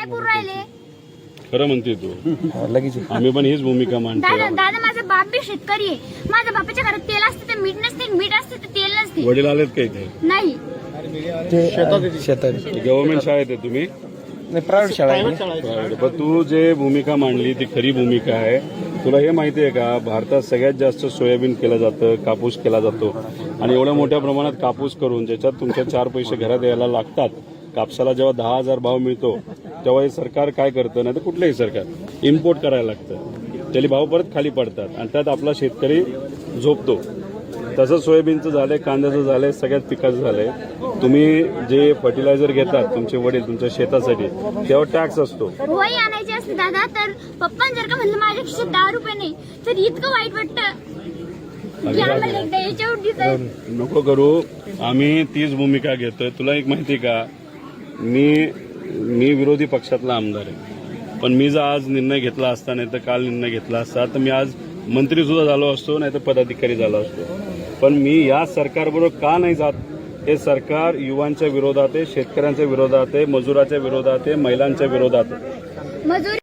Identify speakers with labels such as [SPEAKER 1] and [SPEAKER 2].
[SPEAKER 1] काय पुरू राहिले?
[SPEAKER 2] खरं म्हणते तू.
[SPEAKER 3] लगेच
[SPEAKER 2] आम्ही पण हीच भूमिका मांडतो.
[SPEAKER 1] दादा माझा बाप बी शेतकरी आहे. माझ्या बापाच्या घरात तेल असते तर मीठ नसते, मीठ असते तर तेल नसते.
[SPEAKER 2] वडील आलेत का इथे?
[SPEAKER 1] नाही.
[SPEAKER 3] शेतात
[SPEAKER 2] गव्हर्नमेंट शाळेत आहे तुम्ही?
[SPEAKER 3] नाही, प्रायव्हेट शाळा आहे.
[SPEAKER 2] Private. पण तू जे भूमिका मांडली ती खरी भूमिका आहे. तुला हे माहिती आहे का, भारतात सगळ्यात जास्त सोयाबीन केलं जातं, कापूस केला जातो आणि एवढ्या मोठ्या प्रमाणात कापूस करून ज्याच्यात तुमच्या 4 पैसे घरात यायला लागतात. कापसाला जेव्हा 10,000 भाव मिळतो तेव्हा हे सरकार काय करतं, नाही तर कुठलंही सरकार इम्पोर्ट करायला लागतं. त्याला भाव परत खाली पडतात आणि त्यात आपला शेतकरी झोपतो. तसं सोयाबीनचं झालंय, कांद्याचं झालंय, सगळ्याच पिकाचं झालंय. तुम्ही जे फर्टिलायझर घेतात तुमचे वडील तुमच्या शेतासाठी तेव्हा टॅक्स असतो.
[SPEAKER 1] वही आणायची असते दादा, तर पप्पा जर का म्हणलं माझ्या खिशात 10 रुपये नाही तर इतकं वाईट वाटतं की आम्हाला एकदा याच्यावर दिसत.
[SPEAKER 2] नको करू, आम्ही तीच भूमिका घेतोय. तुला एक माहिती का, मी विरोधी पक्षातला आमदार आहे, पण मी जर आज निर्णय घेतला असता, नाही तर काल निर्णय घेतला असता, तर मी आज मंत्री सुद्धा झालो असतो, नाही तर पदाधिकारी झालो असतो. पण मी या सरकारबरोबर का नाही जात? हे सरकार युवांच्या विरोधात आहे, शेतकऱ्यांच्या विरोधात आहे, मजुराच्या विरोधात आहे, महिलांच्या विरोधात आहे.
[SPEAKER 1] मजूर